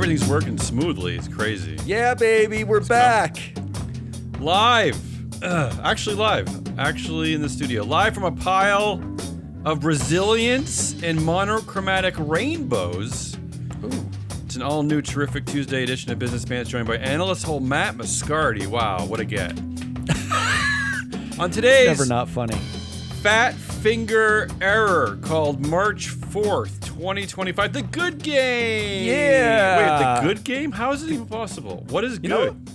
Everything's working smoothly. It's crazy. Yeah, baby, we're back. Live. Actually in the studio. Live from a pile of resilience and monochromatic rainbows. Ooh. It's an all-new, terrific Tuesday edition of Business Pants, joined by analyst whole Matt Moscardi. Wow, what a get. On today's Never not funny. Fat Finger Error, called March 4th, 2025. The Good Game! Yeah! Wait, the Good Game? How is it even possible? What is good?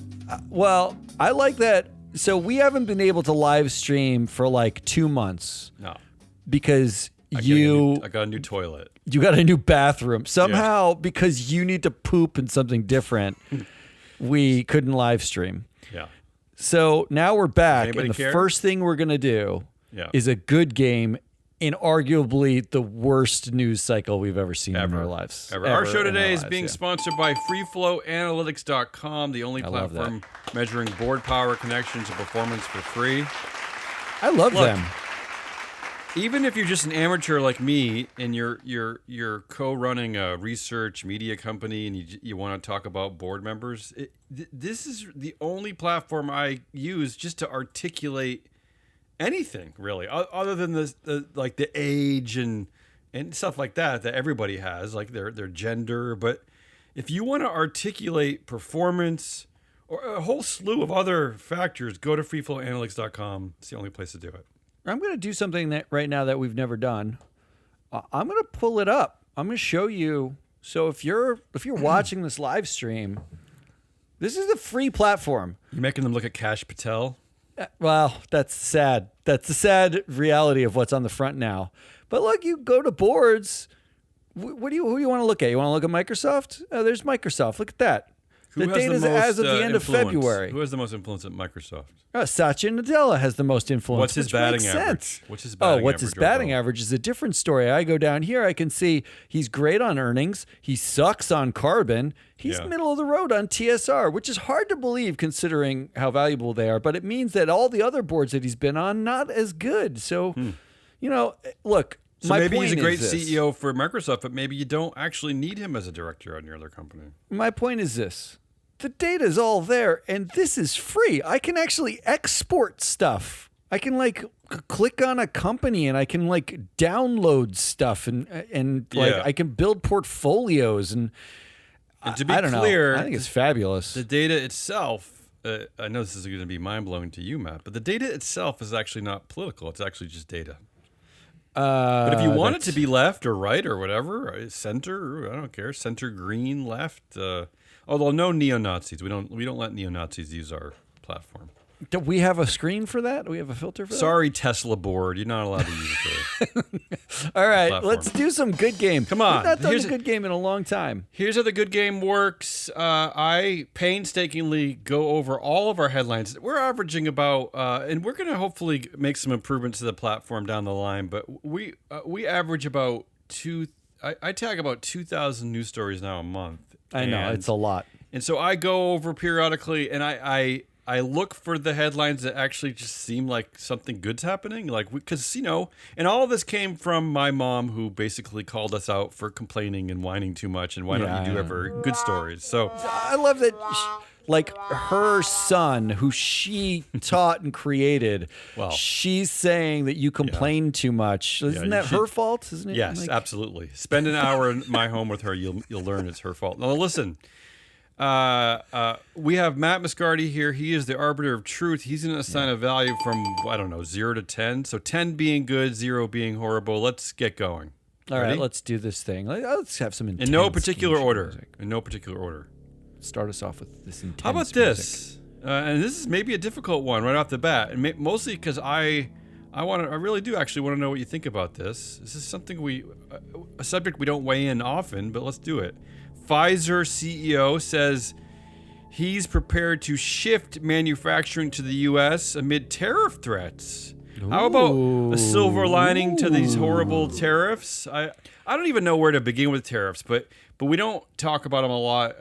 Well, I like that. So we haven't been able to live stream for like 2 months. No. Because I got a new toilet. You got a new bathroom. Somehow, because you need to poop in something different, we couldn't live stream. Yeah. So now we're back, and the care? first thing we're going to do is a good game in arguably the worst news cycle we've ever seen in our lives. Ever. Our show today is being sponsored by FreeFlowAnalytics.com, the only platform measuring board power, connections, and performance for free. I love them. Even if you're just an amateur like me and you're co-running a research media company and you want to talk about board members, this is the only platform I use just to articulate anything really, other than the age and stuff like that everybody has, like their gender. But if you want to articulate performance or a whole slew of other factors, go to freeflowanalytics.com. It's the only place to do it. I'm going to do something that right now that we've never done. I'm going to pull it up. I'm going to show you. So if you're watching this live stream, this is a free platform. You're making them look at Kash Patel. Well, that's sad. That's the sad reality of what's on the front now. But look, you go to boards. Who do you want to look at? You want to look at Microsoft? Oh, there's Microsoft. Look at that. The data's as of the end of February. Who has the most influence at Microsoft? Satya Nadella has the most influence. What's his batting average? What's his batting average is a different story. I go down here, I can see he's great on earnings. He sucks on carbon. He's middle of the road on TSR, which is hard to believe considering how valuable they are. But it means that all the other boards that he's been on, not as good. So, look. So maybe he's a great CEO for Microsoft, but maybe you don't actually need him as a director on your other company. My point is this. The data is all there, and this is free. I can actually export stuff. I can click on a company, and I can download stuff, and I can build portfolios. And to be clear, I think it's fabulous. The data itself, I know this is going to be mind blowing to you, Matt, but the data itself is actually not political. It's actually just data. But if you want it to be left or right or whatever, center, I don't care, center, green, left. Although no neo-Nazis. We don't let neo-Nazis use our platform. Do we have a screen for that? Do we have a filter for that? Sorry, Tesla board. You're not allowed to use it. All right, let's do some good game. Come on. We've not done a good game in a long time. Here's how the good game works. I painstakingly go over all of our headlines. We're averaging about, and we're going to hopefully make some improvements to the platform down the line, but we average about I tag about 2,000 news stories now a month. I know, it's a lot. And so I go over periodically, and I look for the headlines that actually just seem like something good's happening. Because, and all of this came from my mom, who basically called us out for complaining and whining too much, and why don't you do ever good stories? So I love that. Her son, who she taught and created, she's saying that you complain too much. Isn't that her fault? Isn't it? Yes, absolutely. Spend an hour in my home with her. You'll learn it's her fault. Now listen, we have Matt Moscardi here. He is the arbiter of truth. He's going to assign a value from 0 to 10. So 10 being good, 0 being horrible. Let's get going. All right, let's do this thing. Let's have some intense in no particular order. Music. In no particular order. Start us off with this intense How about this? And this is maybe a difficult one right off the bat, and mostly because I really do actually want to know what you think about this. This is something a subject we don't weigh in often, but let's do it. Pfizer CEO says he's prepared to shift manufacturing to the U.S. amid tariff threats. Ooh. How about a silver lining to these horrible tariffs? I don't even know where to begin with tariffs, but we don't talk about them a lot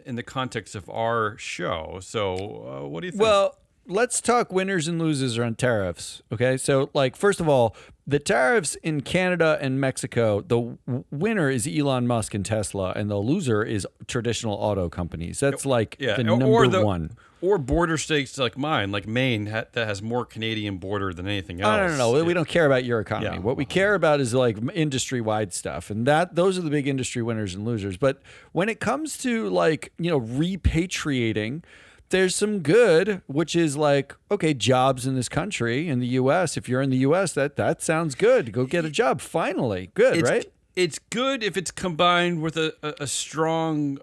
in the context of our show. So what do you think? Well, let's talk winners and losers on tariffs. Okay. So, like, first of all, the tariffs in Canada and Mexico, the winner is Elon Musk and Tesla, and the loser is traditional auto companies. That's like the number one. Or border states like mine, like Maine, that has more Canadian border than anything else. No. We don't care about your economy. What we care about is like industry-wide stuff, and those are the big industry winners and losers. But when it comes to like repatriating, there's some good, which is like, okay, jobs in this country, in the U.S. If you're in the U.S., that sounds good. Go get a job. Finally, good, right? It's good if it's combined with a strong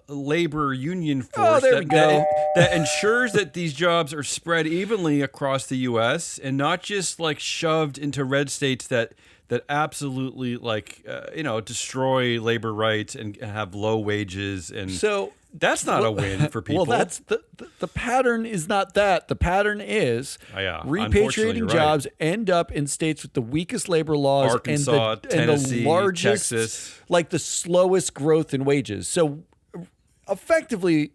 labor union force that ensures that these jobs are spread evenly across the U.S. and not just like shoved into red states that absolutely destroy labor rights and have low wages. And so that's not a win for people. Well, that's the pattern is not that. The pattern is repatriating jobs end up in states with the weakest labor laws, Arkansas, Tennessee, and the largest, Texas, like the slowest growth in wages. So effectively,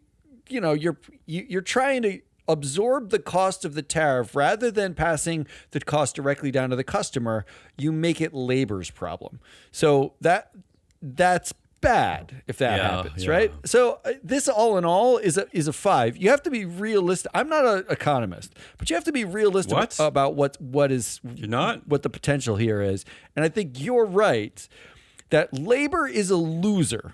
you're trying to absorb the cost of the tariff rather than passing the cost directly down to the customer. You make it labor's problem. So that's bad if that happens, right? So this all in all is a 5. You have to be realistic. I'm not an economist, but you have to be realistic about what the potential here is. And I think you're right that labor is a loser.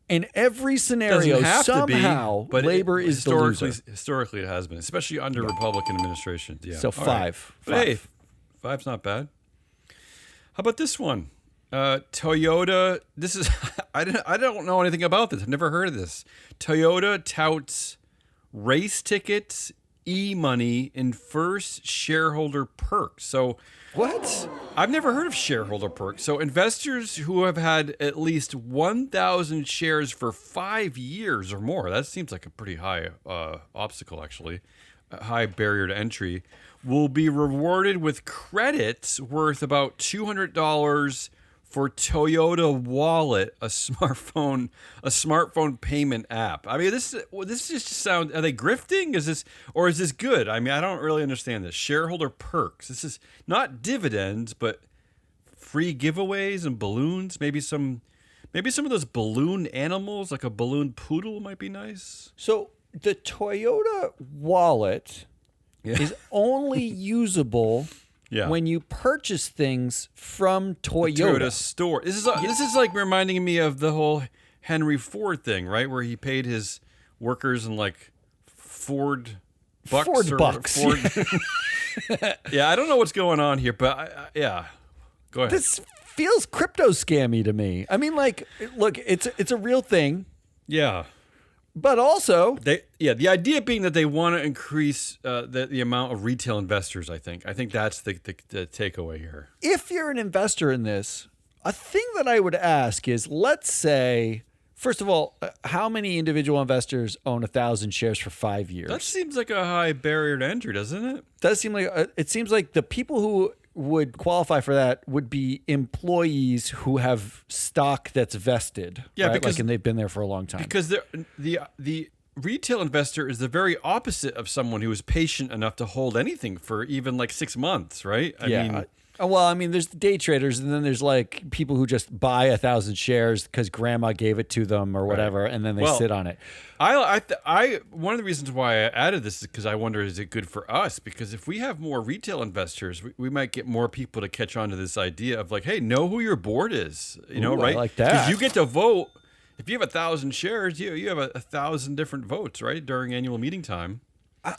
In every scenario, somehow, labor is the loser. Historically, it has been, especially under Republican administrations. Yeah. So 5. Right. Hey, 5's not bad. How about this one? Toyota. This is I don't know anything about this. I've never heard of this. Toyota touts race tickets, e-money, and first shareholder perks. So what? I've never heard of shareholder perks. So investors who have had at least 1,000 shares for 5 years or more, that seems like a pretty high obstacle, actually, a high barrier to entry, will be rewarded with credits worth about $200 for Toyota Wallet, a smartphone payment app. I mean, this just sounds. Are they grifting? Is this good? I mean, I don't really understand this. Shareholder perks. This is not dividends, but free giveaways and balloons. Maybe some of those balloon animals, like a balloon poodle, might be nice. So the Toyota Wallet is only usable. Yeah. When you purchase things from Toyota. Toyota store. This is like reminding me of the whole Henry Ford thing, right? Where he paid his workers in like Ford bucks. Yeah, I don't know what's going on here, but go ahead. This feels crypto scammy to me. I mean, like, look, it's a real thing. Yeah. But also, the idea being that they want to increase the amount of retail investors. I think that's the takeaway here. If you're an investor in this, a thing that I would ask is, let's say, first of all, how many individual investors own 1,000 shares for 5 years? That seems like a high barrier to entry, doesn't it? It seems like the people who would qualify for that would be employees who have stock that's vested. Yeah, right? because and they've been there for a long time. Because the retail investor is the very opposite of someone who is patient enough to hold anything for even like 6 months, right? I mean, there's the day traders, and then there's like people who just buy 1,000 shares because grandma gave it to them or whatever, and then they sit on it. One of the reasons why I added this is because I wonder, is it good for us? Because if we have more retail investors, we might get more people to catch on to this idea of like, hey, know who your board is, right? I like that. Because you get to vote. If you have 1,000 shares, you have 1,000 different votes, right, during annual meeting time.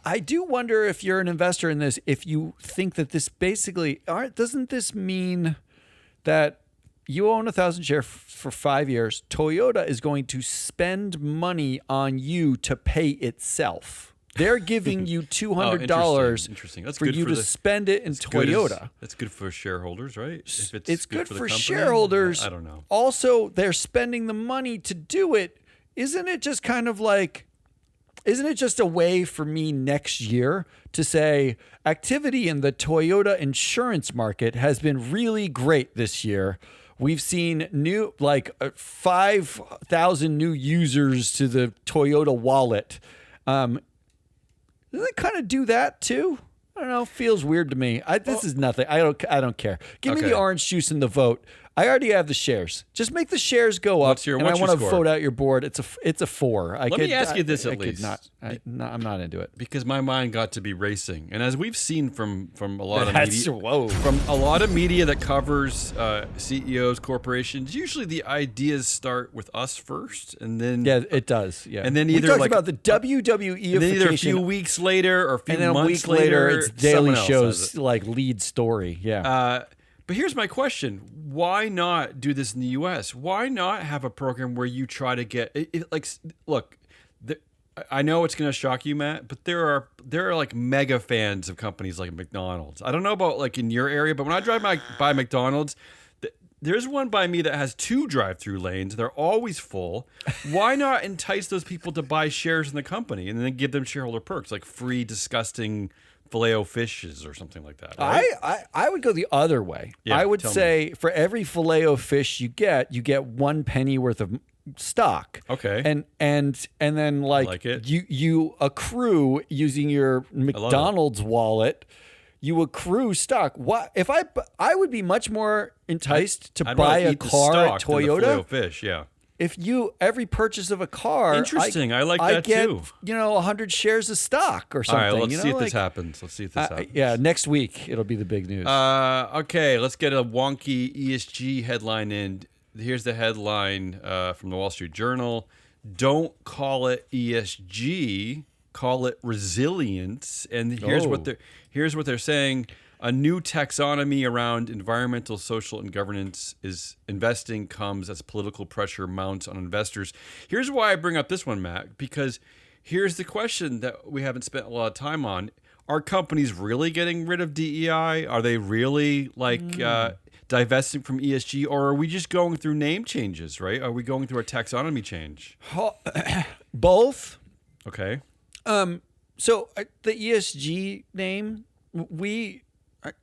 I do wonder if you're an investor in this, if you think that this basically, doesn't this mean that you own 1,000 shares for 5 years, Toyota is going to spend money on you to pay itself. They're giving you $200 interesting. That's for good you to spend it in Toyota. That's good for shareholders, right? If it's good for company, shareholders. I don't know. Also, they're spending the money to do it. Isn't it just kind of like... Isn't it just a way for me next year to say activity in the Toyota insurance market has been really great this year? We've seen 5,000 new users to the Toyota wallet. Doesn't it kind of do that too? I don't know. Feels weird to me. This is nothing. I don't care. Give me the orange juice in the vote. I already have the shares. Just make the shares go up. What's I want to vote out your board. It's a 4. Let me ask you this at least. I'm not into it because my mind got to be racing, and as we've seen from a lot of media, whoa. from a lot of media that covers CEOs, corporations, usually the ideas start with us first, and then it does. Yeah, and then we either talked like about the WWE, and then either a few weeks later or a few and then months a week later, it's Daily someone else Show's like lead story. Yeah. But here's my question. Why not do this in the U.S.? Why not have a program where you try to get look, I know it's going to shock you, Matt, but there are like mega fans of companies like McDonald's. I don't know about like in your area, but when I drive by McDonald's, there's one by me that has 2 drive-through lanes. They're always full. Why not entice those people to buy shares in the company and then give them shareholder perks like free, disgusting Filet-O-Fishes or something like that? Right? I would go the other way. Yeah, I would say for every Filet-O-Fish you get 1 penny worth of stock. Okay. And then like it. you accrue using your McDonald's wallet. You accrue stock. What if I would be much more enticed to buy a car at Toyota? Filet-O-Fish, yeah. If every purchase of a car, interesting. I like that get, too. 100 shares of stock or something. All right, let's see if this happens. Yeah, next week it'll be the big news. Okay, let's get a wonky ESG headline in. Here's the headline from the Wall Street Journal. Don't call it ESG, call it resilience. And here's what they're saying. A new taxonomy around environmental, social, and governance is investing comes as political pressure mounts on investors. Here's why I bring up this one, Matt, because here's the question that we haven't spent a lot of time on. Are companies really getting rid of DEI? Are they really divesting from ESG? Or are we just going through name changes, right? Are we going through a taxonomy change? Both. Okay. So the ESG name,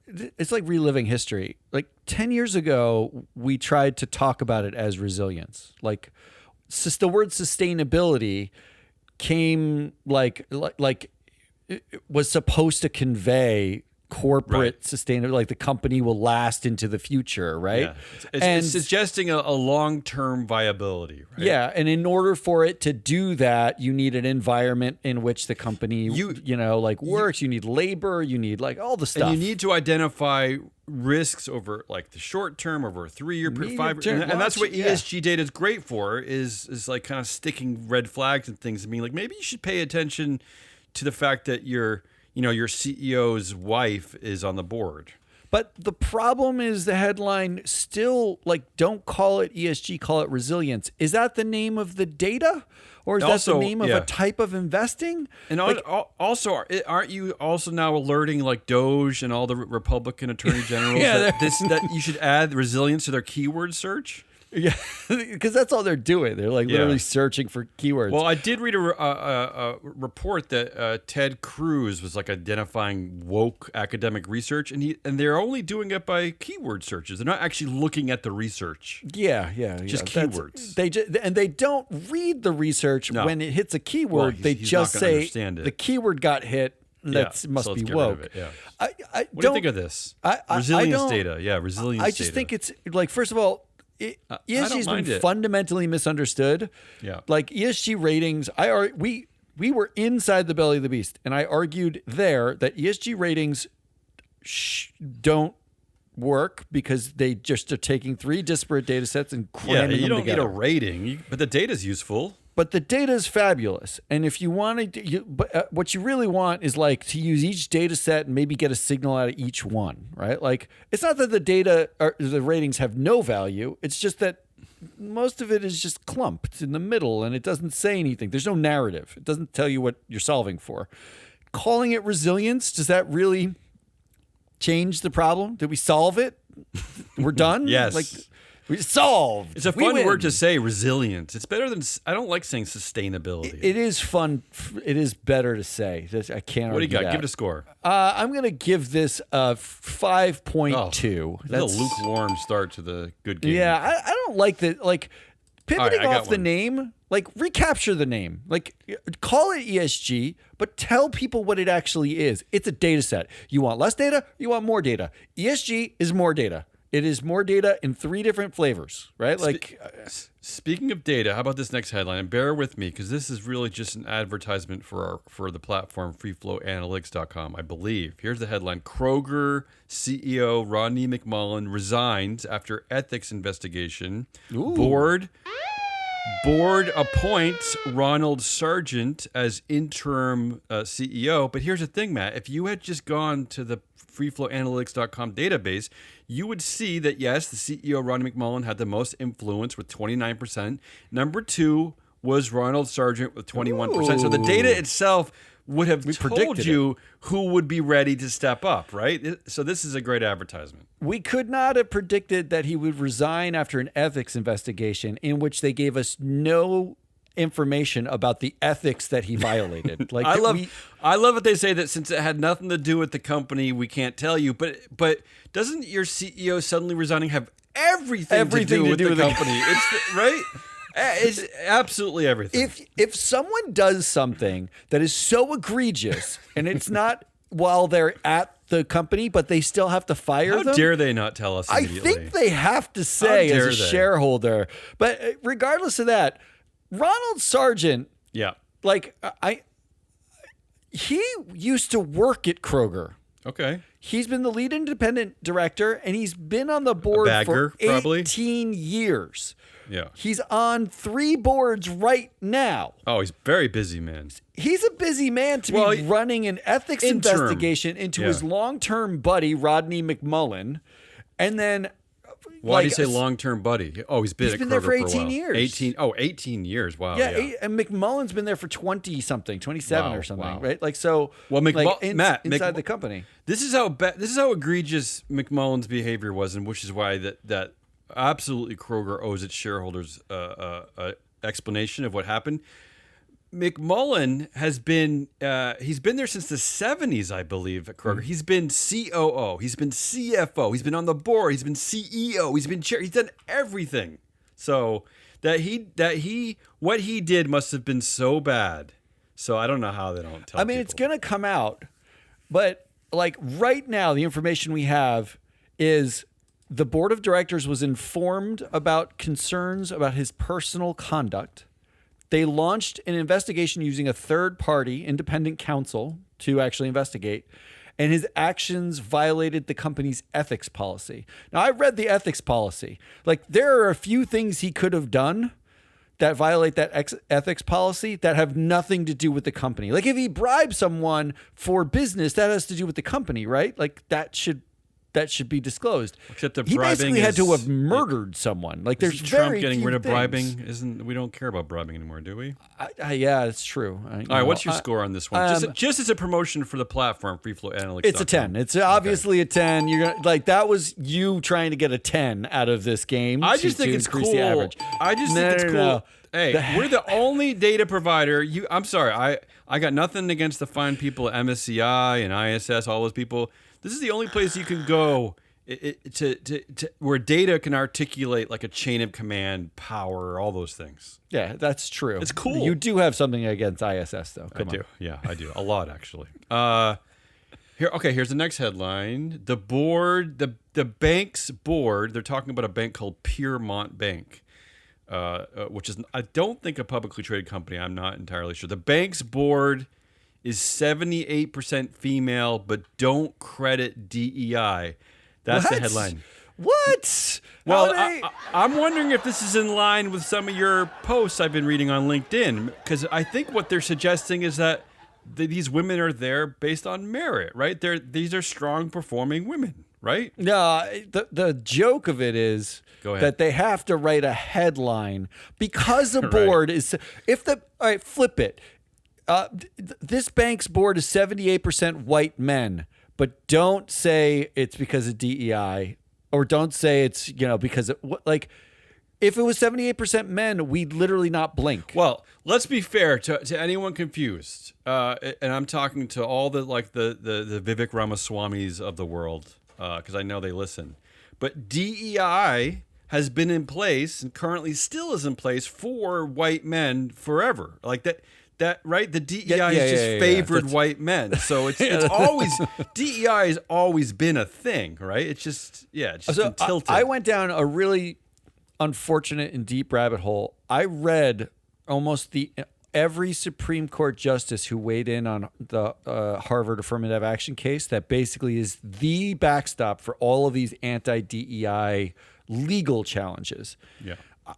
it's like reliving history. Like 10 years ago, we tried to talk about it as resilience. Like the word sustainability came like it was supposed to convey corporate sustainability, like the company will last into the future, right? Yeah. It's suggesting a long-term viability, right? Yeah, and in order for it to do that, you need an environment in which the company, works. You need labor. You need like all the stuff. And you need to identify risks over like the short term, over a 3-year, 5 year, and that's what ESG data is great for. Is like kind of sticking red flags and things. I mean, like maybe you should pay attention to the fact that your CEO's wife is on the board. But the problem is the headline still like, don't call it ESG, call it resilience. Is that the name of the data? Or is that the name of a type of investing? And also, aren't you also now alerting like Doge and all the Republican attorney generals that you should add resilience to their keyword search? Yeah, because that's all they're doing. They're like literally searching for keywords. Well, I did read a report that Ted Cruz was like identifying woke academic research, and they're only doing it by keyword searches. They're not actually looking at the research. Yeah. Just keywords. They don't read the research when it hits a keyword. Well, they just say the keyword got hit. That must be woke. What do you think of this? Resilience data. Yeah, resilience data. I just think it's like, first of all, ESG has been fundamentally misunderstood. Yeah, like ESG ratings. We were inside the belly of the beast, and I argued there that ESG ratings don't work because they just are taking 3 disparate data sets and cramming them together. You don't need a rating, but the data is useful. But the data is fabulous, and if you want to, what you really want is like to use each data set and maybe get a signal out of each one, right? Like it's not that the data or the ratings have no value; it's just that most of it is just clumped in the middle, and it doesn't say anything. There's no narrative. It doesn't tell you what you're solving for. Calling it resilience, does that really change the problem? Did we solve it? We're done. Yes. Like. We solved. It's a fun word to say, resilience. It's better than, I don't like saying sustainability. It is fun. It is better to say. I can't argue. What do you got? That. Give it a score. I'm going to give this a 5.2. That's a lukewarm start to the good game. Yeah, I don't like that. Like, Pivoting got off the one. name, like recapture the name, like call it ESG, but tell people what it actually is. It's a data set. You want less data, you want more data. ESG is more data. It is more data in 3 different flavors, right? Speaking of data, how about this next headline? And bear with me because this is really just an advertisement for the platform freeflowanalytics.com, I believe. Here's the headline. Kroger CEO Rodney McMullen resigns after ethics investigation. Ooh. Board appoints Ronald Sargent as interim CEO. But here's the thing, Matt. If you had just gone to the freeflowanalytics.com database, you would see that, yes, the CEO, Rodney McMullen, had the most influence with 29%. Number 2 was Ronald Sargent with 21%. So the data itself would have told you who would be ready to step up, right? So this is a great advertisement. We could not have predicted that he would resign after an ethics investigation in which they gave us no information about the ethics that he violated. Like I love what they say that since it had nothing to do with the company, we can't tell you. But doesn't your CEO suddenly resigning have everything to do with the company? It's right. It's absolutely everything. If someone does something that is so egregious and it's not while they're at the company, but they still have to fire them. How dare they not tell us immediately? I think they have to say as a shareholder. But regardless of that, Ronald Sargent, like he used to work at Kroger. Okay. He's been the lead independent director, and he's been on the board for 18 years. Yeah. He's on 3 boards right now. Oh, he's very busy, man. He's a busy man to be running an ethics investigation into his long-term buddy, Rodney McMullen. And then... Why do you say long-term buddy? Oh, he's been at Kroger there for 18 a while. years. 18 years. Wow. Yeah. And McMullen's been there for 20-something, 27 or something, right? Like, so, well, Matt, inside the company. This is how egregious McMullen's behavior was, and which is why that absolutely Kroger owes its shareholders a explanation of what happened. McMullen has been he's been there since the 70s, I believe, at Kroger. He's been COO, he's been CFO, he's been on the board, he's been CEO, he's been chair, he's done everything. So what he did must have been so bad. So I don't know how they don't tell people. It's going to come out, but like right now the information we have is the board of directors was informed about concerns about his personal conduct. They launched an investigation using a third-party independent counsel to actually investigate, and his actions violated the company's ethics policy. Now, I read the ethics policy. Like, there are a few things he could have done that violate that ethics policy that have nothing to do with the company. Like, if he bribed someone for business, that has to do with the company, right? Like, that should be discled. Except the he basically had to have murdered someone. Like there's Trump very getting few rid of things. bribing. We don't care about bribing anymore, do we? Yeah, it's true. All right, what's your score on this one? Just as a promotion for the platform, Freeflow Analytics. It's a 10. It's obviously a 10. You're gonna that was you trying to get a 10 out of this game. I just think it's cool. The average. I just think it's cool. No. Hey, we're the only data provider. I'm sorry. I got nothing against the fine people at MSCI and ISS. All those people. This is the only place you can go. Where data can articulate like a chain of command, power, all those things. Yeah, that's true. It's cool. You do have something against ISS, though. I do. Yeah, I do. A lot, actually. Here's the next headline. The board, the bank's board, they're talking about a bank called Piermont Bank, which is, I don't think, a publicly traded company. I'm not entirely sure. The bank's board is 78% female, but don't credit DEI. That's the headline. What? Well, I'm wondering if this is in line with some of your posts I've been reading on LinkedIn, because I think what they're suggesting is that these women are there based on merit, right? These are strong performing women, right? No, the joke of it is that they have to write a headline because the board is. All right, flip it. This bank's board is 78% white men. But don't say it's because of DEI, or don't say it's because if it was 78% men, we'd literally not blink. Well, let's be fair to anyone confused, and I'm talking to all the Vivek Ramaswamis of the world, because I know they listen. But DEI, has been in place and currently still is in place for white men forever. Like that right? The DEI is just favored white men. So it's always DEI has always been a thing, right? It's just been tilted. I went down a really unfortunate and deep rabbit hole. I read almost every Supreme Court justice who weighed in on the Harvard affirmative action case that basically is the backstop for all of these anti-DEI legal challenges. Yeah.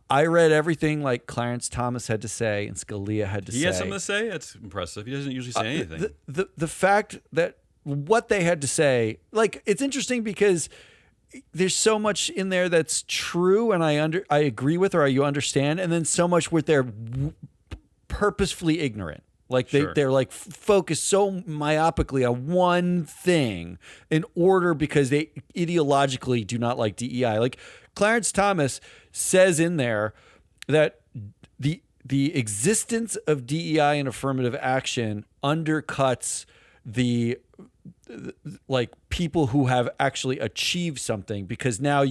I read everything like Clarence Thomas had to say and Scalia had to say. He has something to say? That's impressive. He doesn't usually say anything. The fact that what they had to say, like, it's interesting because there's so much in there that's true and I agree with or you understand, and then so much where they're purposefully ignorant. Like they're like focused so myopically on one thing in order because they ideologically do not like DEI. Like Clarence Thomas says in there that the existence of DEI and affirmative action undercuts the like people who have actually achieved something because now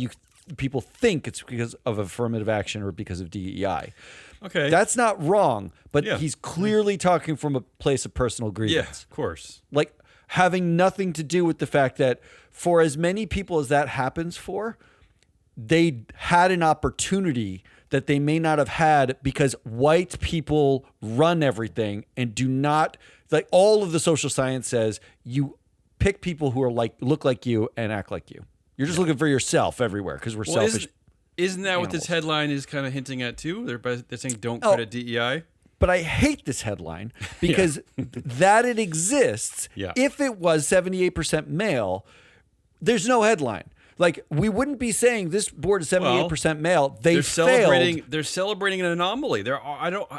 people think it's because of affirmative action or because of DEI. Okay. That's not wrong, but he's clearly talking from a place of personal grievance. Yeah, of course. Like having nothing to do with the fact that for as many people as that happens for, they had an opportunity that they may not have had because white people run everything and do not, like all of the social science says, you pick people who are look like you and act like you. You're just looking for yourself everywhere because we're selfish. Isn't that what this headline is kind of hinting at too? They're saying don't credit DEI. But I hate this headline because that it exists. Yeah. If it was 78% male, there's no headline. Like we wouldn't be saying this board is 78% male. They're celebrating. They're celebrating an anomaly.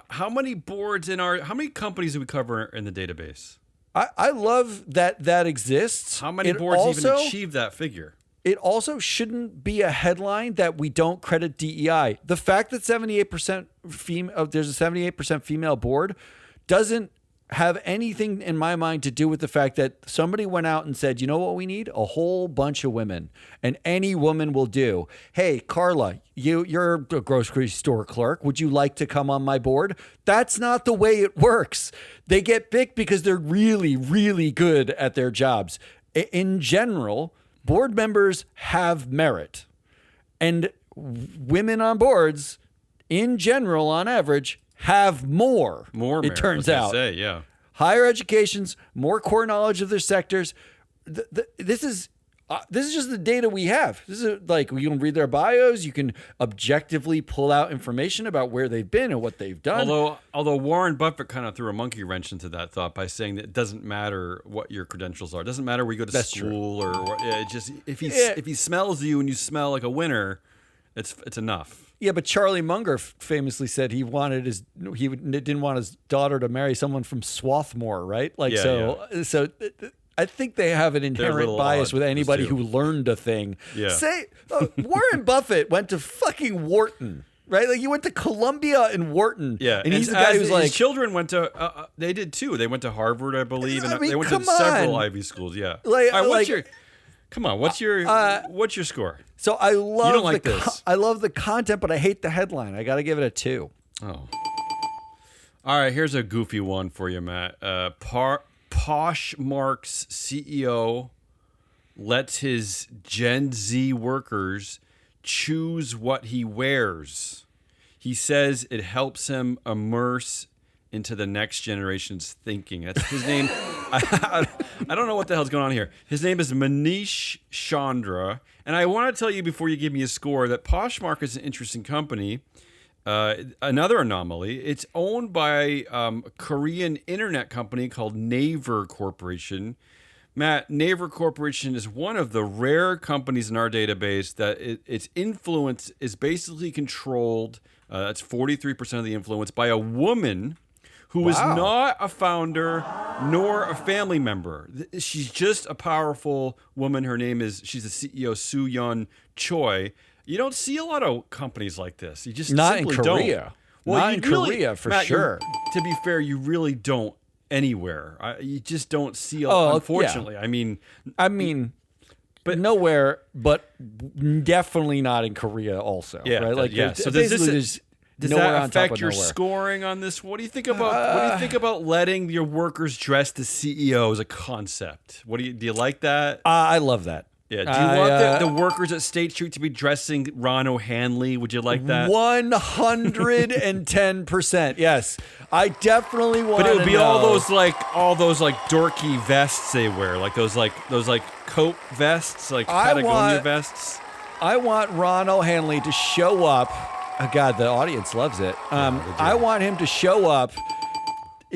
How many boards how many companies do we cover in the database? I love that exists. How many boards even achieve that figure? It also shouldn't be a headline that we don't credit DEI. The fact that 78% there's a 78% female board doesn't have anything in my mind to do with the fact that somebody went out and said, you know what we need? A whole bunch of women. And any woman will do. Hey, Carla, you're a grocery store clerk. Would you like to come on my board? That's not the way it works. They get picked because they're really, really good at their jobs. In general, board members have merit. And women on boards, in general, on average, have more merit, it turns out. Higher educations, more core knowledge of their sectors. This is just the data we have. This is like you can read their bios. You can objectively pull out information about where they've been and what they've done. Although Warren Buffett kind of threw a monkey wrench into that thought by saying that it doesn't matter what your credentials are. It doesn't matter where you go to school or what. It just if he smells you and you smell like a winner, it's enough. Yeah, but Charlie Munger famously said he didn't want his daughter to marry someone from Swarthmore, right? So I think they have an inherent bias with anybody who learned a thing. Yeah. Say Warren Buffett went to fucking Wharton, right? Like he went to Columbia and Wharton. Yeah, and he's the guy who's like his children went to. They did too. They went to Harvard, I believe, and they went to several Ivy schools. Yeah. Come on, what's your score? So I love you don't like this. I love the content, but I hate the headline. I got to give it a 2. Oh. All right, here's a goofy one for you, Matt. Poshmark's CEO lets his Gen Z workers choose what he wears. He says it helps him immerse into the next generation's thinking. That's his name. I don't know what the hell's going on here. His name is Manish Chandra. And I want to tell you before you give me a score that Poshmark is an interesting company. Another anomaly. It's owned by a Korean internet company called Naver Corporation. Matt, Naver Corporation is one of the rare companies in our database that its influence is basically controlled. That's 43% of the influence by a woman who is not a founder nor a family member. She's just a powerful woman. She's the CEO, Soo-yeon Choi. You don't see a lot of companies like this. You just not simply in Korea. Don't. Well, not in Korea for Matt, sure. To be fair, you really don't anywhere. You just don't see. Unfortunately, yeah. I mean, but nowhere, but definitely not in Korea also. Yeah, right? Like, yeah. So does that affect your scoring on this? What do you think about letting your workers dress the CEO as a concept? Do you like that? I love that. Yeah. Do you want the workers at State Street to be dressing Ron O'Hanley? Would you like that? 110%. Yes, I definitely want. But it would be all those dorky vests they wear, like those coat vests, like Patagonia vests. I want Ron O'Hanley to show up. Oh God, the audience loves it. I want him to show up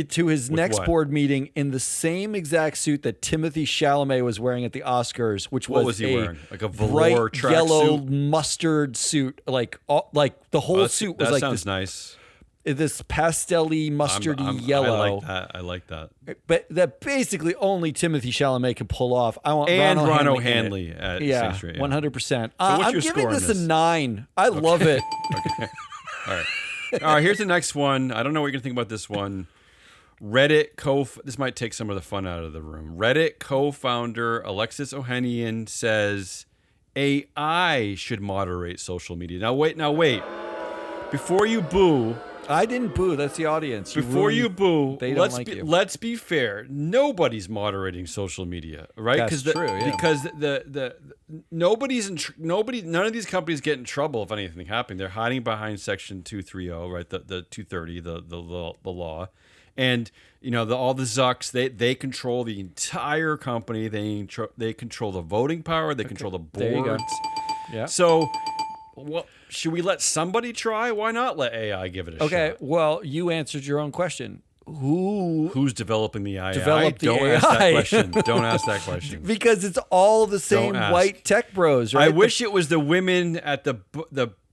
to his next board meeting in the same exact suit that Timothy Chalamet was wearing at the Oscars, which was he wearing? Like a velour bright track yellow suit? Mustard suit. Like the whole suit was like sounds this, nice. This pastel-y, mustardy yellow. I like that. But that basically only Timothy Chalamet can pull off. I want Ron O'Hanley at State Street. 100%. I'm giving this a 9. I love it. Okay. All right. Here's the next one. I don't know what you're gonna think about this one. This might take some of the fun out of the room. Reddit co-founder Alexis Ohanian says AI should moderate social media. Now wait. Before you boo. I didn't boo. That's the audience. Before you boo, they don't like you. Let's be fair. Nobody's moderating social media, right? That's true. Yeah. Because none of these companies get in trouble if anything happened. They're hiding behind Section 230, right? The 230, the law, and all the Zucks. They control the entire company. They control the voting power. They control the boards. There you go. Yeah. So. Well, should we let somebody try? Why not let AI give it a shot? Okay, well, you answered your own question. Who's developing the AI? Developed the Don't AI? ask that question. Don't ask that question. Because it's all the same white tech bros, right? I wish it was the women at the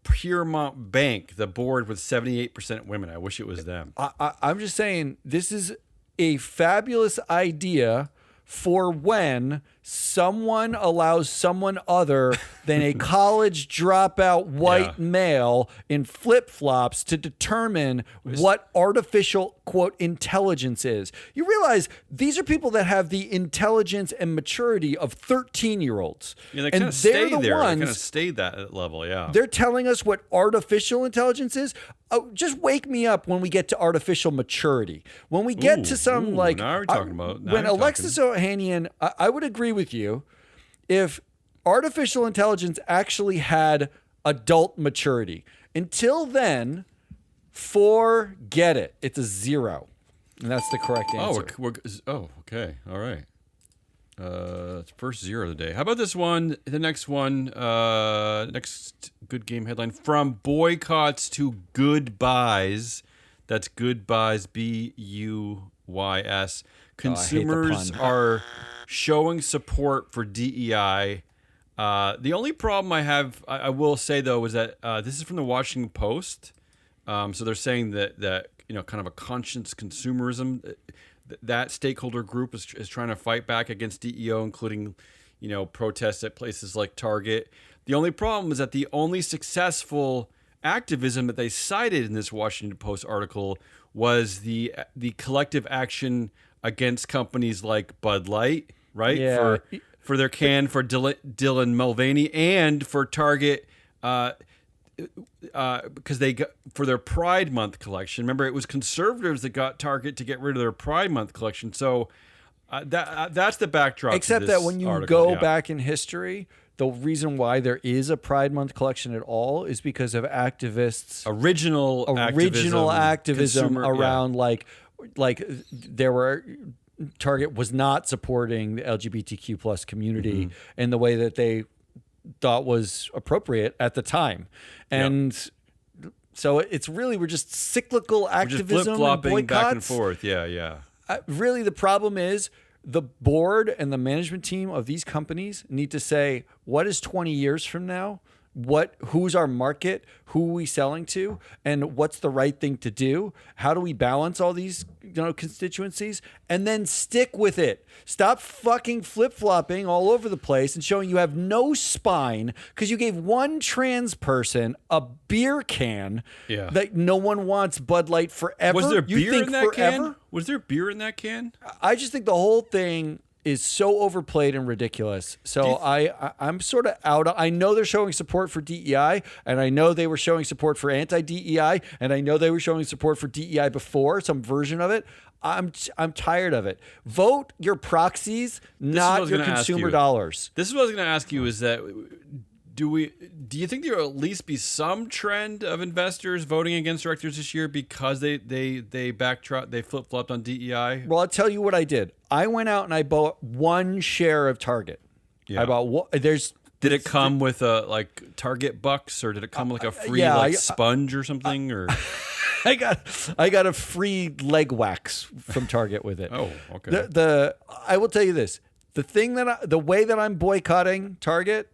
Piermont Bank, the board with 78% women. I wish it was them. I'm just saying, this is a fabulous idea for when someone allows someone other than a college dropout white male in flip-flops to determine what artificial, quote, intelligence is. You realize these are people that have the intelligence and maturity of 13-year-olds. Yeah, they kind of stay there. They kind of stay that level, yeah. They're telling us what artificial intelligence is. Oh, just wake me up when we get to artificial maturity. When we get to some now we're talking about. When Alexis Ohanian, I would agree with you if artificial intelligence actually had adult maturity. Until then, forget it. It's a 0. And that's the correct answer. Okay. All right. First 0 of the day. How about this one? The next one. Next good game headline: from boycotts to goodbyes. That's goodbyes. BUYS. Consumers are showing support for DEI. The only problem I will say though is that this is from the Washington Post. So they're saying that kind of a conscious consumerism. That stakeholder group is trying to fight back against DEO, including, protests at places like Target. The only problem is that the only successful activism that they cited in this Washington Post article was the collective action against companies like Bud Light, right? Yeah. For their can for Dylan Mulvaney and for Target. Because they got for their Pride Month collection. Remember, it was conservatives that got Target to get rid of their Pride Month collection. So that's the backdrop. Except to this that when you article. go back in history, the reason why there is a Pride Month collection at all is because of activists' original activism around like there were. Target was not supporting the LGBTQ plus community in the way that they thought was appropriate at the time. And so it's really, we're just cyclical activism, just flip-flopping and back and forth. Really, the problem is the board and the management team of these companies need to say, what is 20 years from now? Who's our market? Who are we selling to? And what's the right thing to do? How do we balance all these constituencies? And then stick with it. Stop fucking flip-flopping all over the place and showing you have no spine because you gave one trans person a beer can that no one wants Bud Light forever. Was there beer in that can? Was there beer in that can? I just think the whole thing is so overplayed and ridiculous. So I'm sort of out. I know they're showing support for DEI, and I know they were showing support for anti-DEI, and I know they were showing support for DEI before, some version of it. I'm tired of it. Vote your proxies, not your consumer dollars. This is what I was going to ask you: is that do you think there will at least be some trend of investors voting against directors this year because they flip flopped on DEI? Well, I'll tell you what I did. I went out and I bought one share of Target. Yeah. I bought Did it come with like Target bucks, or did it come with like a free sponge or something? Or I got a free leg wax from Target with it. Oh, okay. I will tell you this: the way that I'm boycotting Target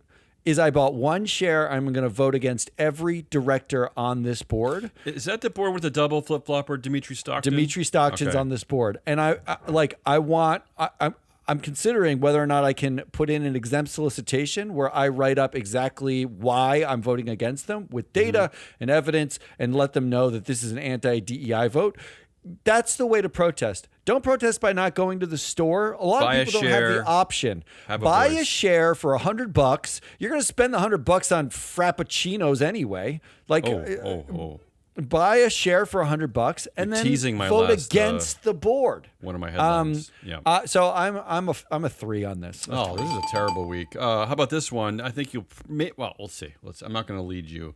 is I bought one share. I'm going to vote against every director on this board. Is that the board with the double flip flopper, Dimitri Stockton? Dimitri Stockton's on this board, and I'm considering whether or not I can put in an exempt solicitation where I write up exactly why I'm voting against them with data and evidence, and let them know that this is an anti-DEI vote. That's the way to protest. Don't protest by not going to the store. A lot of people don't have the option. Buy a share for $100. You're going to spend the $100 on frappuccinos anyway. Buy a share for $100 and then vote against the board. One of my headlines. So I'm a 3 on this. This is a terrible week. How about this one? I think we'll see. I'm not going to lead you.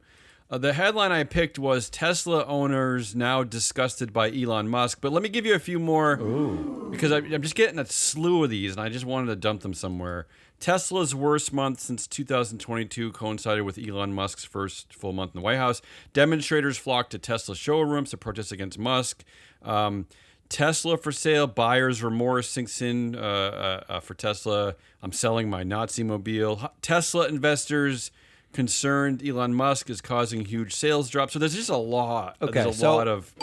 The headline I picked was Tesla owners now disgusted by Elon Musk. But let me give you a few more because I'm just getting a slew of these, and I just wanted to dump them somewhere. Tesla's worst month since 2022 coincided with Elon Musk's first full month in the White House. Demonstrators flocked to Tesla showrooms to protest against Musk. Tesla for sale. Buyer's remorse sinks in for Tesla. I'm selling my Nazi mobile. Tesla investors concerned Elon Musk is causing huge sales drops. So there's just a lot. Okay, there's a lot of.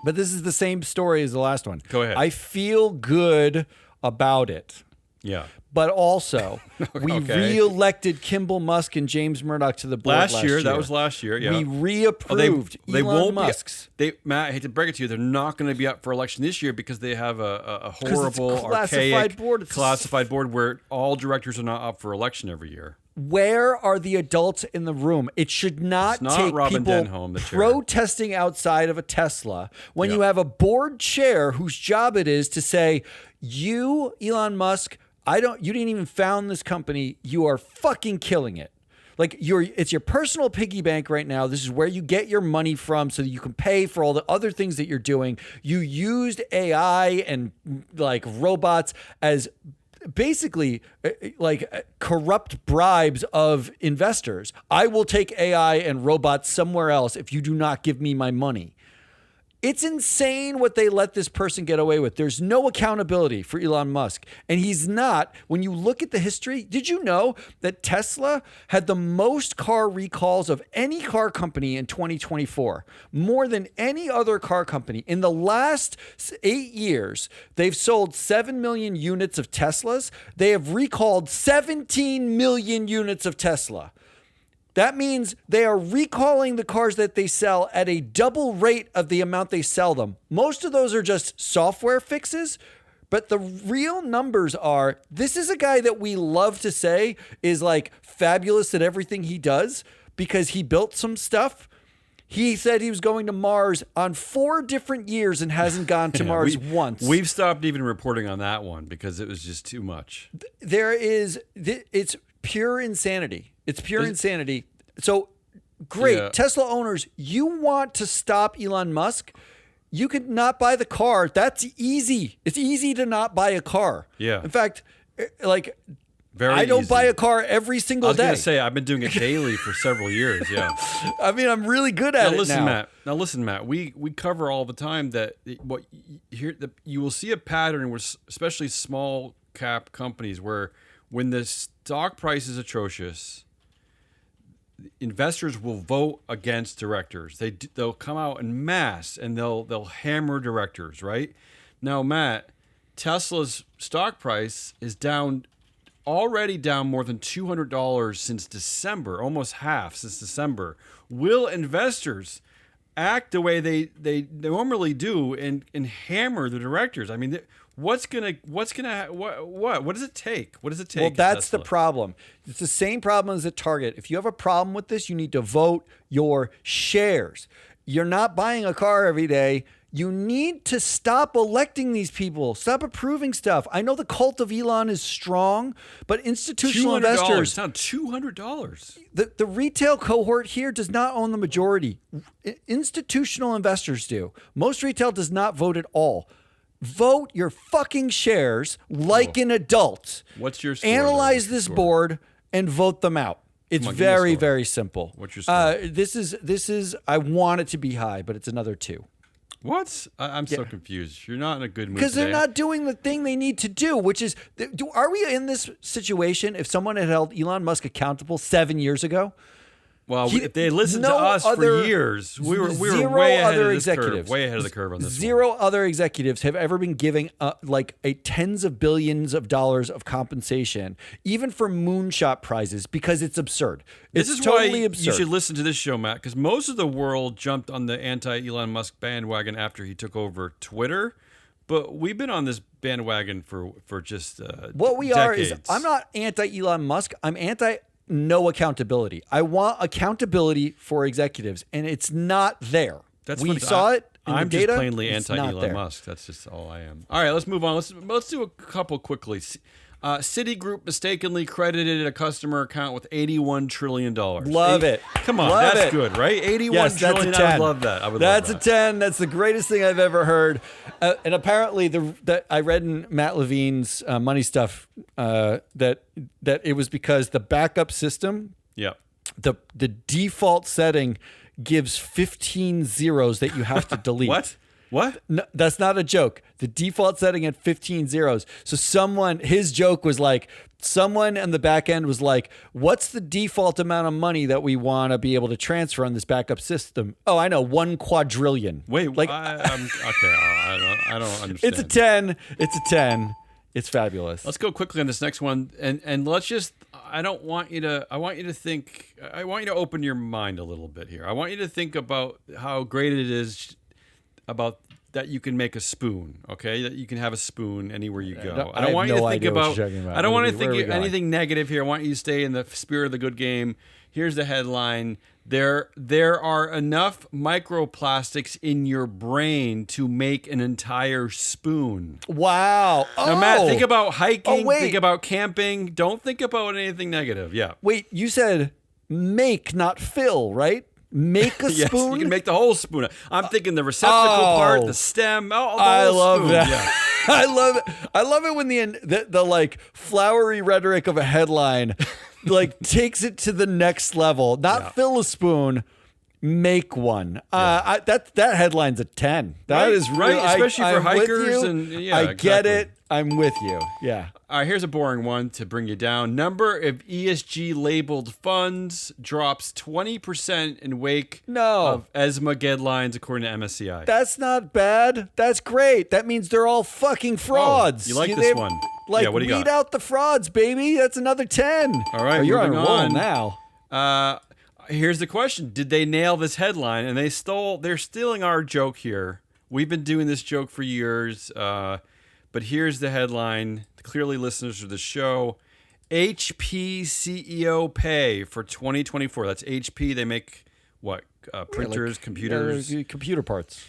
But this is the same story as the last one. Go ahead. I feel good about it. Yeah. But also, we re-elected Kimball Musk and James Murdoch to the board last year. That was last year, yeah. We reapproved Elon Musk's. Matt, I hate to break it to you, they're not going to be up for election this year because they have a horrible, archaic, classified board where all directors are not up for election every year. Where are the adults in the room? It should not take Robin people Denholm, the chair, protesting outside of a Tesla when you have a board chair whose job it is to say, you, Elon Musk, you didn't even found this company. You are fucking killing it. Like it's your personal piggy bank right now. This is where you get your money from so that you can pay for all the other things that you're doing. You used AI and like robots as basically corrupt bribes of investors. I will take AI and robots somewhere else if you do not give me my money. It's insane what they let this person get away with. There's no accountability for Elon Musk. And he's not. When you look at the history, did you know that Tesla had the most car recalls of any car company in 2024? More than any other car company. In the last 8 years, they've sold 7 million units of Teslas. They have recalled 17 million units of Tesla. That means they are recalling the cars that they sell at a double rate of the amount they sell them. Most of those are just software fixes, but the real numbers are, this is a guy that we love to say is like fabulous at everything he does because he built some stuff. He said he was going to Mars on 4 different years and hasn't gone to Mars once. We've stopped even reporting on that one because it was just too much. It's pure insanity. It's pure insanity. So, great. Yeah. Tesla owners, you want to stop Elon Musk? You could not buy the car. That's easy. It's easy to not buy a car. Yeah. In fact, I don't buy a car every single day. I was going to say, I've been doing it daily for several years. Yeah. I mean, I'm really good at it now. Now, listen, Matt, we cover all the time that you will see a pattern with especially small cap companies where when the stock price is atrocious, investors will vote against directors. They'll come out en masse and they'll hammer directors, right? Now, Matt, Tesla's stock price is already down more than $200 since December, almost half since December. Will investors act the way they normally do and hammer the directors? I mean, What does it take? What does it take? Well, that's the problem. It's the same problem as at Target. If you have a problem with this, you need to vote your shares. You're not buying a car every day. You need to stop electing these people. Stop approving stuff. I know the cult of Elon is strong, but institutional investors. It's not $200. The retail cohort here does not own the majority. Institutional investors do. Most retail does not vote at all. Vote your fucking shares like an adult. What's your score? Analyze this board and vote them out. It's very, very simple. What's your score? This is. I want it to be high, but it's another 2. What? I'm so confused. You're not in a good mood because they're not doing the thing they need to do, which is, are we in this situation if someone had held Elon Musk accountable 7 years ago? Well, if they listened to us for years, we were way ahead of this curve. Way ahead of the curve on this. Zero other executives have ever been giving tens of billions of dollars of compensation, even for moonshot prizes, because it's absurd. This is totally why absurd. You should listen to this show, Matt, because most of the world jumped on the anti-Elon Musk bandwagon after he took over Twitter. But we've been on this bandwagon for just what we decades. Are is I'm not anti-Elon Musk. I'm anti. No accountability. I want accountability for executives, and it's not there. We saw it in the data. I'm just plainly anti-Elon Musk. That's just all I am. All right, let's move on. Let's do a couple quickly. Citigroup mistakenly credited a customer account with $81 trillion. Love it. Come on, that's good, right? $81 trillion. I would love that. That's a 10. That's the greatest thing I've ever heard. And apparently, I read in Matt Levine's Money Stuff that it was because the backup system, the default setting gives 15 zeros that you have to delete. What? No, that's not a joke. The default setting had 15 zeros. So his joke was like, someone on the back end was like, what's the default amount of money that we want to be able to transfer on this backup system? Oh, I know, 1 quadrillion. Wait, okay. I don't understand. It's a 10. It's a 10. It's fabulous. Let's go quickly on this next one. And let's just, I want you to open your mind a little bit here. I want you to think about how great it is about that you can make a spoon, okay? That you can have a spoon anywhere you go. I don't want you to think about. I don't want to think anything negative here. I want you to stay in the spirit of the good game. Here's the headline: There are enough microplastics in your brain to make an entire spoon. Wow. Now, Matt, think about hiking. Think about camping. Don't think about anything negative. Yeah. Wait, you said make, not fill, right? Make a yes, spoon? You can make the whole spoon. I'm thinking the receptacle part, the stem. I love spoon. that. Yeah. I love it. I love it when the like flowery rhetoric of a headline like takes it to the next level. Not fill a spoon, make one. That headline's a 10. That is right, especially for hikers I get it. I'm with you. Yeah. All right, here's a boring one to bring you down. Number of ESG labeled funds drops 20% in wake of ESMA guidelines, according to MSCI. That's not bad. That's great. That means they're all fucking frauds. You like this one? Like, what do you weed got? out the frauds, baby. That's another 10. All right, you're on a roll on. now. Here's the question: did they nail this headline? And they're stealing our joke here. We've been doing this joke for years. But here's the headline. Clearly, listeners of the show: HP CEO pay for 2024. That's HP. They make what? Printers, computers, computer parts.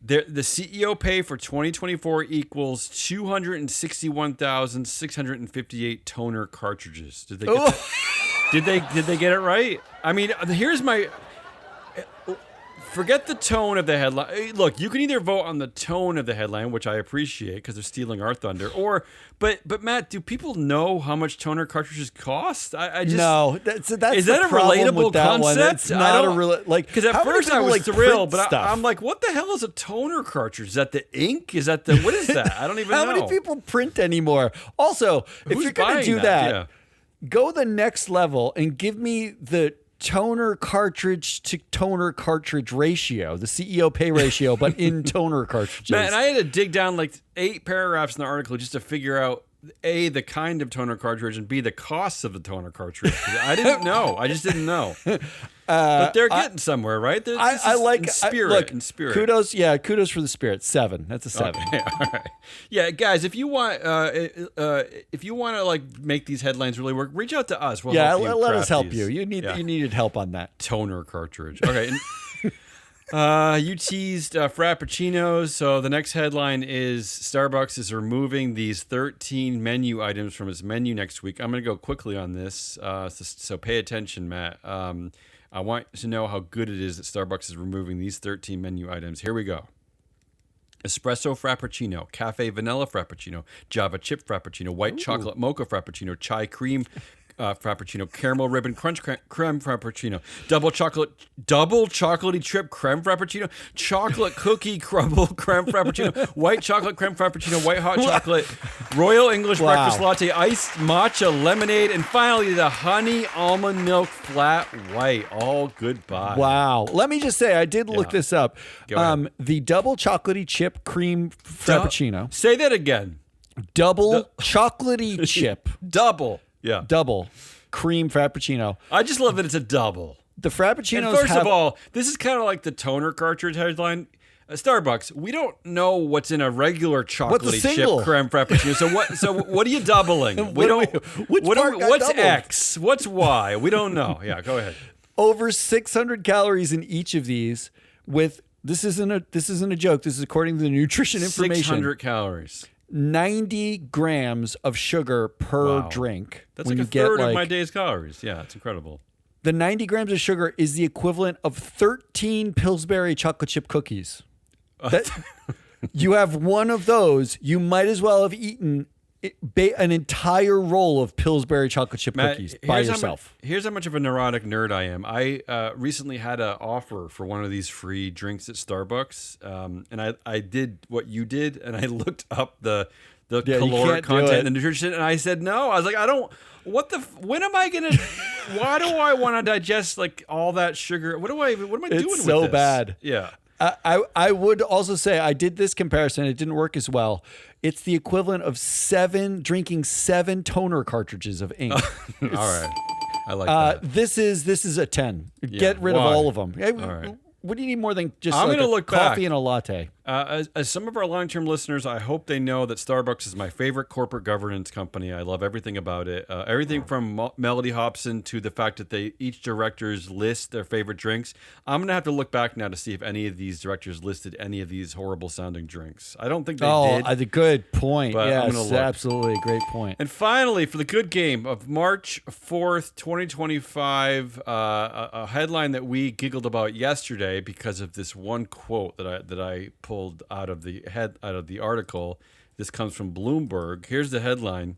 The CEO pay for 2024 equals 261,658 toner cartridges. Did they get did they get it right? I mean, here's my. Forget the tone of the headline. Look, you can either vote on the tone of the headline, which I appreciate because they're stealing our thunder, but Matt, do people know how much toner cartridges cost? I just no. That's is that a relatable concept? It's not a real because at first I was thrilled, but I'm like, what the hell is a toner cartridge? Is that the ink? Is that what is that? I don't even know. How many people print anymore? Also, if you're going to do that, go the next level and give me the toner cartridge to toner cartridge ratio, the CEO pay ratio, but in toner cartridges. Man, I had to dig down like 8 paragraphs in the article just to figure out A, the kind of toner cartridge, and B, the cost of the toner cartridge. I didn't know. I just didn't know. But they're getting somewhere, right? I like in spirit. Look, in spirit. Kudos for the spirit. 7. That's a 7. Okay, all right. Yeah, guys, if you want to like make these headlines really work, reach out to us. We'll help you let us craft help these. you. You needed help on that. Toner cartridge. Okay. You teased Frappuccinos, so the next headline is Starbucks is removing these 13 menu items from its menu next week. I'm going to go quickly on this, so pay attention, Matt. I want to know how good it is that Starbucks is removing these 13 menu items. Here we go. Espresso Frappuccino, Cafe Vanilla Frappuccino, Java Chip Frappuccino, White Chocolate Mocha Frappuccino, Chai Cream Frappuccino, Caramel Ribbon Crunch Creme Frappuccino, Double Chocolatey Trip Creme Frappuccino, Chocolate Cookie Crumble Creme Frappuccino, White Chocolate Creme Frappuccino, White Hot Chocolate, Royal English Breakfast Latte, Iced Matcha Lemonade, and finally the Honey Almond Milk Flat White. All goodbye. Wow. Let me just say, I did look this up. The Double Chocolatey Chip Cream Frappuccino. Say that again. Double Chocolatey Chip. Double. Yeah. Double cream Frappuccino. I just love that it's a double. The Frappuccinos and first of all, this is kind of like the toner cartridge headline. Starbucks, we don't know what's in a regular chocolatey chip creme Frappuccino. So what are you doubling? What's X? What's Y? We don't know. Yeah, go ahead. Over 600 calories in each of these this isn't a joke. This is according to the nutrition information. 600 calories. 90 grams of sugar per drink. That's like a third of my day's calories. Yeah, it's incredible. The 90 grams of sugar is the equivalent of 13 Pillsbury chocolate chip cookies. You have one of those, you might as well have eaten an entire roll of Pillsbury chocolate chip cookies by yourself. Here's how much of a neurotic nerd I am. I recently had an offer for one of these free drinks at Starbucks, and I did what you did, and I looked up the caloric content and the nutrition, and I said no. I was like, I don't. When am I gonna? Why do I want to digest like all that sugar? What am I doing with this? It's so bad. Yeah. I would also say I did this comparison. It didn't work as well. It's the equivalent of drinking 7 toner cartridges of ink. All right. I like that. This is a 10. Get rid of all of them. All right. What do you need more than just coffee and a latte? As some of our long-term listeners, I hope they know that Starbucks is my favorite corporate governance company. I love everything about it. Everything from Melody Hobson to the fact that each directors list their favorite drinks. I'm going to have to look back now to see if any of these directors listed any of these horrible-sounding drinks. I don't think they did. Oh, good point. Yes, absolutely. Great point. And finally, for the good game of March 4th, 2025, a headline that we giggled about yesterday because of this one quote that I pulled out of the article. This comes from Bloomberg. Here's the headline: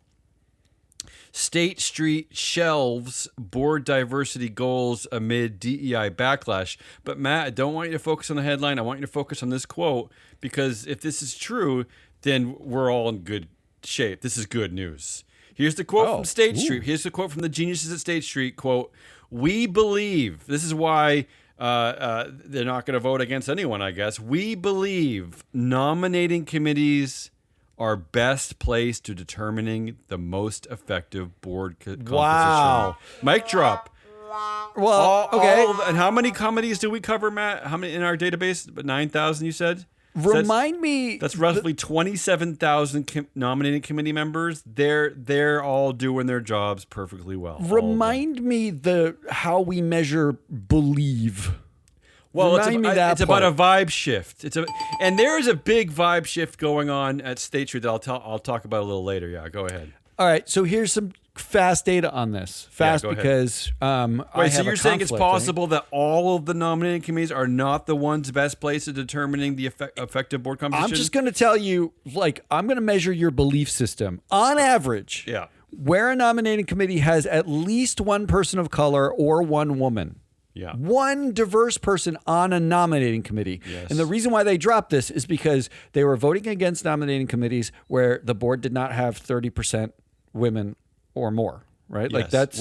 State Street shelves board diversity goals amid DEI backlash. But Matt, I don't want you to focus on the headline. I want you to focus on this quote, because if this is true, then we're all in good shape. This is good news. Here's the quote from State Street. Here's the quote from the geniuses at State Street. Quote, "We believe," this is why they're not going to vote against anyone, I guess. "We believe nominating committees are best placed to determining the most effective board composition." Mic drop. Well, okay. And how many committees do we cover, Matt? How many in our database? 9,000, you said? Remind me. That's roughly 27,000 nominating committee members. They're all doing their jobs perfectly well. Remind me how we measure believe. Well, it's about a vibe shift. And there is a big vibe shift going on at State Street that I'll talk about a little later. Yeah, go ahead. All right, so here's some fast data on this. Because wait, so you're saying it's possible that all of the nominating committees are not the ones best placed at determining the effective board composition? I'm just going to tell you, I'm going to measure your belief system. On average, where a nominating committee has at least one person of color or one woman. Yeah. One diverse person on a nominating committee. Yes. And the reason why they dropped this is because they were voting against nominating committees where the board did not have 30% women or more, right? Yes.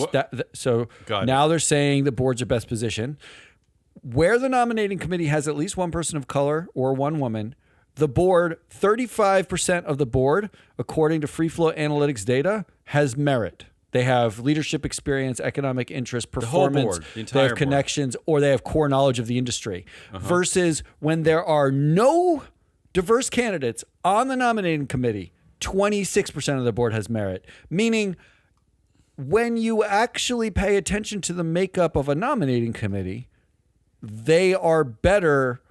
So now they're saying the boards are best positioned. Where the nominating committee has at least one person of color or one woman, the board, 35% of the board, according to Free Float Analytics data, has merit. They have leadership experience, economic interest, performance, the entire they have board. connections, or they have core knowledge of the industry. Versus when there are no diverse candidates on the nominating committee, 26% of the board has merit. Meaning, when you actually pay attention to the makeup of a nominating committee, they are better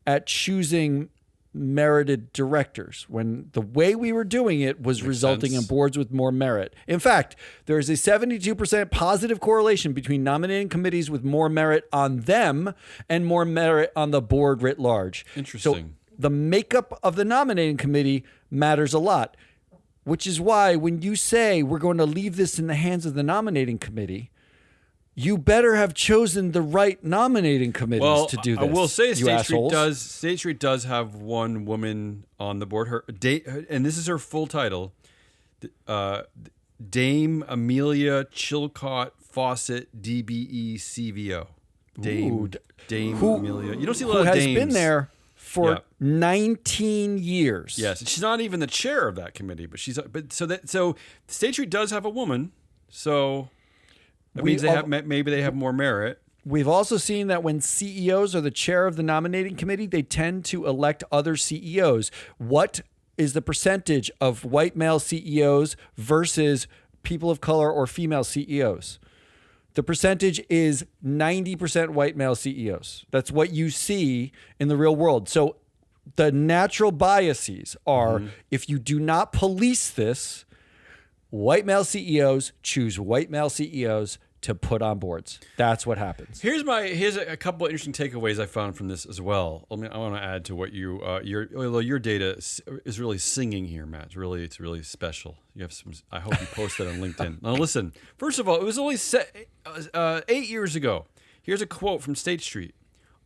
at choosing merited directors, when the way we were doing it was resulting in boards with more merit. In fact, there is a 72% positive correlation between nominating committees with more merit on them and more merit on the board writ large. Interesting. So the makeup of the nominating committee matters a lot, which is why when you say we're going to leave this in the hands of the nominating committee, you better have chosen the right nominating committees to do this. I will say State State Street does have one woman on the board. And this is her full title, Dame Amelia Chilcott Fawcett, DBE CVO. Dame Amelia. You don't see a lot of dames. Who has been there for 19 years. Yes, she's not even the chair of that committee, but so State Street does have a woman. So that means maybe they have more merit. We've also seen that when CEOs are the chair of the nominating committee, they tend to elect other CEOs. What is the percentage of white male CEOs versus people of color or female CEOs? The percentage is 90% white male CEOs. That's what you see in the real world. So the natural biases are, if you do not police this, white male CEOs choose white male CEOs to put on boards. That's what happens. Here's a couple of interesting takeaways I found from this as well. I want to add to what your data is really singing here, Matt. It's really special. You have some. I hope you post that on LinkedIn. Now listen. First of all, it was only 8 years ago. Here's a quote from State Street.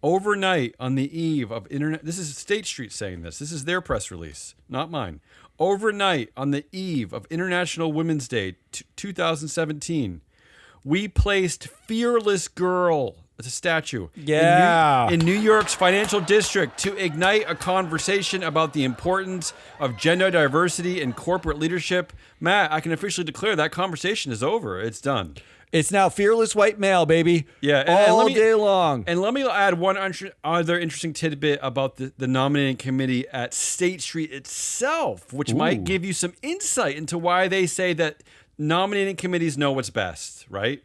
Overnight on the eve of internet. This is State Street saying this. This is their press release, not mine. Overnight on the eve of International Women's Day 2017. We placed Fearless Girl, it's a statue, in New York's financial district to ignite a conversation about the importance of gender diversity in corporate leadership. Matt, I can officially declare that conversation is over. It's done. It's now fearless white male, baby. Yeah, all day long. And let me add one other interesting tidbit about the nominating committee at State Street itself, which might give you some insight into why they say that nominating committees know what's best, right?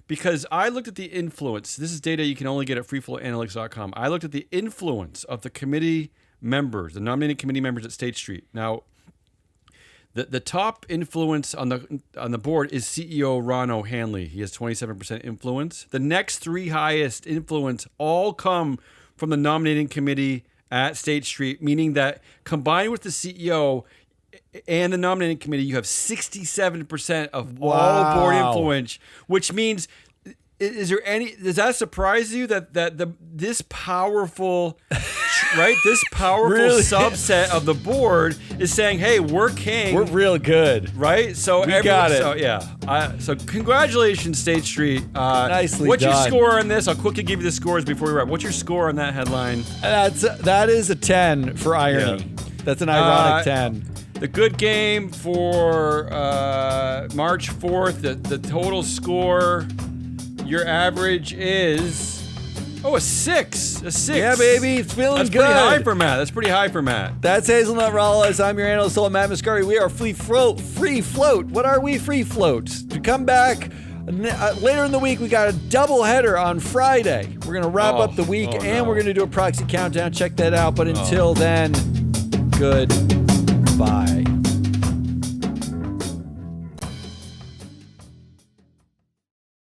Because I looked at the influence. This is data you can only get at freeflowanalytics.com. I looked at the influence of the committee members, the nominating committee members at State Street. Now, the top influence on the board is CEO Ron O'Hanley. He has 27% influence. The next three highest influence all come from the nominating committee at State Street, meaning that combined with the CEO and the nominating committee, you have 67% of all board influence, which means, does that surprise you that this powerful, right? This powerful really? Subset of the board is saying, "Hey, we're king. We're real good, right?" So we got it. So yeah. So congratulations, State Street. Nicely what's done. What's your score on this? I'll quickly give you the scores before we wrap. What's your score on that headline? That is a 10 for irony. Yeah. That's an ironic 10. The good game for March 4th, the total score, your average is, a 6. A 6. Yeah, baby. It's feeling good. That's pretty high for Matt. That's Hazelnut Rollins. I'm your analyst, Matt Mascari. We are Free Float. What are we? Free Float. To come back later in the week, we got a double header on Friday. We're going to wrap up the week, and we're going to do a proxy countdown. Check that out. But until then, good